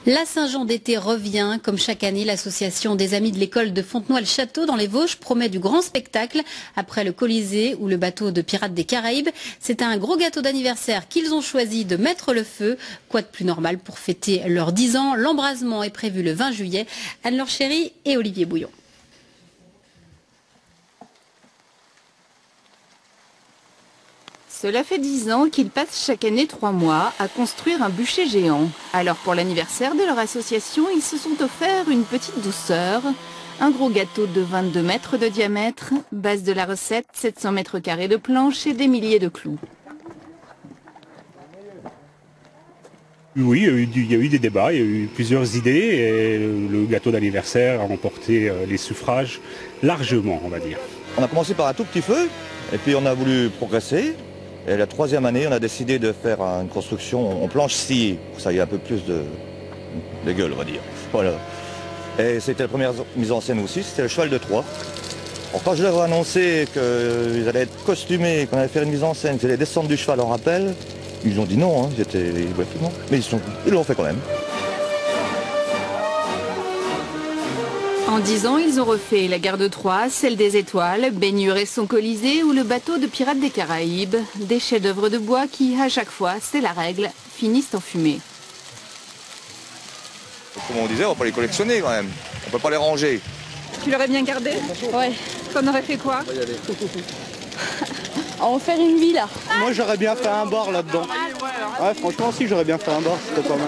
La Saint-Jean d'été revient. Comme chaque année, l'association des Amis de l'école de Fontenoy-le-Château dans les Vosges promet du grand spectacle. Après le Colisée ou le bateau de Pirates des Caraïbes, c'est un gros gâteau d'anniversaire qu'ils ont choisi de mettre le feu. Quoi de plus normal pour fêter leurs 10 ans? L'embrasement est prévu le 20 juillet. Anne-Laure Chéry et Olivier Bouillon. Cela fait 10 ans qu'ils passent chaque année 3 mois à construire un bûcher géant. Alors pour l'anniversaire de leur association, ils se sont offerts une petite douceur. Un gros gâteau de 22 mètres de diamètre, base de la recette, 700 mètres carrés de planches et des milliers de clous. Oui, il y a eu des débats, il y a eu plusieurs idées et le gâteau d'anniversaire a remporté les suffrages largement, on va dire. On a commencé par un tout petit feu et puis on a voulu progresser. Et la 3e année, on a décidé de faire une construction en planche sciée, pour que ça ait un peu plus de gueule, on va dire. Voilà. Et c'était la première mise en scène aussi, c'était le cheval de Troie. Alors, quand je leur ai annoncé qu'ils allaient être costumés, qu'on allait faire une mise en scène, qu'ils allaient descendre du cheval en rappel, ils ont dit non, hein, mais ils l'ont fait quand même. En 10 ans, ils ont refait la gare de Troie, celle des Étoiles, Baignure et son Colisée ou le bateau de Pirates des Caraïbes. Des chefs-d'œuvre de bois qui, à chaque fois, c'est la règle, finissent en fumée. Comme on disait, on va pas les collectionner quand même. On peut pas les ranger. Tu l'aurais bien gardé? Ouais. T'en aurais fait quoi? En faire une villa. Moi j'aurais bien fait un bar là-dedans. Ouais, franchement si j'aurais bien fait un bar, c'était pas mal.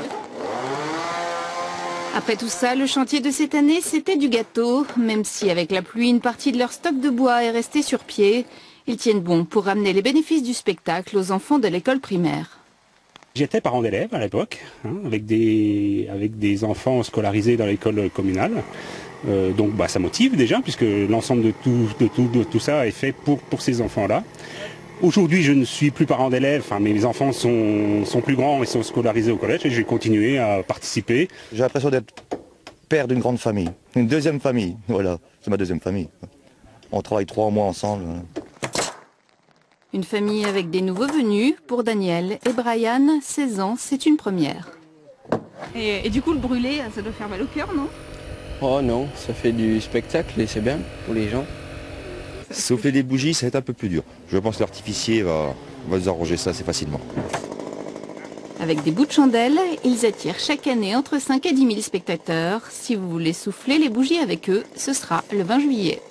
Après tout ça, le chantier de cette année, c'était du gâteau. Même si avec la pluie, une partie de leur stock de bois est restée sur pied, ils tiennent bon pour ramener les bénéfices du spectacle aux enfants de l'école primaire. J'étais parent d'élèves à l'époque, avec des enfants scolarisés dans l'école communale. Donc ça motive déjà, puisque l'ensemble de tout ça est fait pour ces enfants-là. Aujourd'hui, je ne suis plus parent d'élèves, mes enfants sont plus grands et sont scolarisés au collège et je vais continuer à participer. J'ai l'impression d'être père d'une grande famille, une deuxième famille, voilà, c'est ma deuxième famille. On travaille 3 mois ensemble. Une famille avec des nouveaux venus. Pour Daniel et Brian, 16 ans, c'est une première. Et du coup, le brûlé, ça doit faire mal au cœur, non? Oh non, ça fait du spectacle et c'est bien pour les gens. Souffler des bougies, ça va être un peu plus dur. Je pense que l'artificier va nous arranger ça assez facilement. Avec des bouts de chandelle, ils attirent chaque année entre 5 et 10 000 spectateurs. Si vous voulez souffler les bougies avec eux, ce sera le 20 juillet.